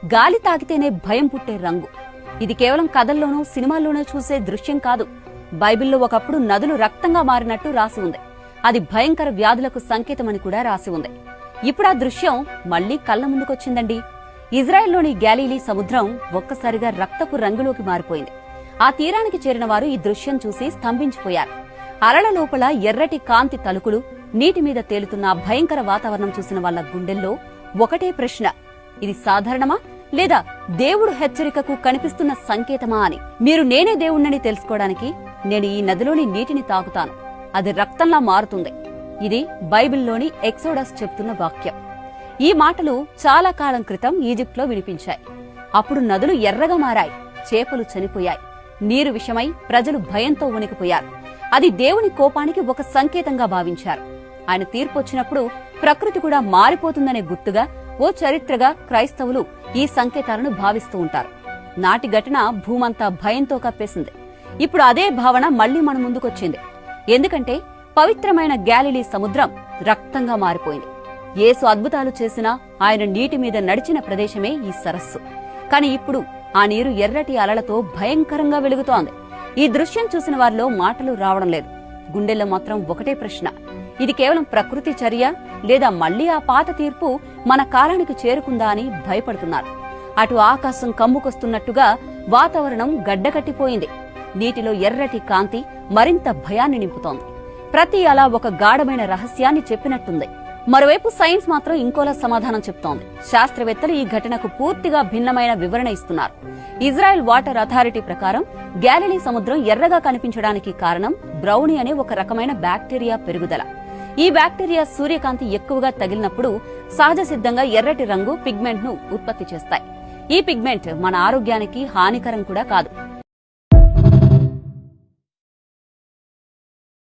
గాలి తాకితేనే భయం పుట్టే రంగు. ఇది కేవలం కథల్లోనూ సినిమాల్లోనూ చూసే దృశ్యం కాదు. బైబిల్లో ఒకప్పుడు నదులు రక్తంగా మారినట్టు రాసి ఉంది. అది భయంకర వ్యాధులకు సంకేతమని కూడా రాసి ఉంది. ఇప్పుడు ఆ దృశ్యం మళ్లీ కళ్ల ముందుకొచ్చిందండి. ఇజ్రాయెల్లోని గ్యాలీలీ సముద్రం ఒక్కసారిగా రక్తపు రంగులోకి మారిపోయింది. ఆ తీరానికి చేరిన వారు ఈ దృశ్యం చూసి స్తంభించిపోయారు. అలల లోపల ఎర్రటి కాంతి తలుకులు, నీటి మీద తేలుతున్న భయంకర వాతావరణం చూసిన వాళ్ల గుండెల్లో ఒకటే ప్రశ్న: ఇది సాధారణమా లేదా దేవుడు హెచ్చరికకు కనిపిస్తున్న సంకేతమా అని. మీరు నేనే దేవుణ్ణని తెలుసుకోవడానికి నేను ఈ నదిలోని నీటిని తాగుతాను, అది రక్తంలా మారుతుంది. ఇది బైబిల్లోని ఎక్సోడస్ చెప్తున్న వాక్యం. ఈ మాటలు చాలా కాలం క్రితం ఈజిప్ట్లో వినిపించాయి. అప్పుడు నదులు ఎర్రగా మారాయి, చేపలు చనిపోయాయి, నీరు విషమై ప్రజలు భయంతో వణికిపోయారు. అది దేవుని కోపానికి ఒక సంకేతంగా భావించారు. ఆయన తీర్పు వచ్చినప్పుడు ప్రకృతి కూడా మారిపోతుందనే గుర్తుగా, ఓ చరిత్రగా క్రైస్తవులు ఈ సంకేతాలను భావిస్తూ ఉంటారు. నాటి ఘటన భూమంతా భయంతో కప్పేసింది. ఇప్పుడు అదే భావన మళ్లీ మన ముందుకొచ్చింది. ఎందుకంటే పవిత్రమైన గ్యాలిలీ సముద్రం రక్తంగా మారిపోయింది. యేసు అద్భుతాలు చేసినా ఆయన నీటి మీద నడిచిన ప్రదేశమే ఈ సరస్సు. కాని ఇప్పుడు ఆ నీరు ఎర్రటి అలలతో భయంకరంగా వెలుగుతోంది. ఈ దృశ్యం చూసిన వారిలో మాటలు రావడం లేదు. గుండెల్లో మాత్రం ఒకటే ప్రశ్న: ఇది కేవలం ప్రకృతి చర్య లేదా మళ్లీ ఆ పాత తీర్పు మన కాలానికి చేరుకుందా అని భయపడుతున్నారు. అటు ఆకాశం కమ్ముకొస్తున్నట్టుగా వాతావరణం గడ్డకట్టిపోయింది. నీటిలో ఎర్రటి కాంతి మరింత భయాన్ని నింపుతోంది. ప్రతి అలా ఒక గాఢమైన రహస్యాన్ని చెప్పినట్టుంది. మరోవైపు సైన్స్ మాత్రం ఇంకోలా సమాధానం చెప్తోంది. శాస్త్రవేత్తలు ఈ ఘటనకు పూర్తిగా భిన్నమైన వివరణ ఇస్తున్నారు. ఇజ్రాయెల్ వాటర్ అథారిటీ ప్రకారం గ్యాలిలీ సముద్రం ఎర్రగా కనిపించడానికి కారణం బ్రౌనీ అనే ఒక రకమైన బ్యాక్టీరియా పెరుగుదల. ఈ బ్యాక్టీరియా సూర్యకాంతి ఎక్కువగా తగిలినప్పుడు సహజ సిద్ధంగా ఎర్రటి రంగు పిగ్మెంట్ ను ఉత్పత్తి చేస్తాయి. ఈ పిగ్మెంట్ మన ఆరోగ్యానికి హానికరం కూడా కాదు.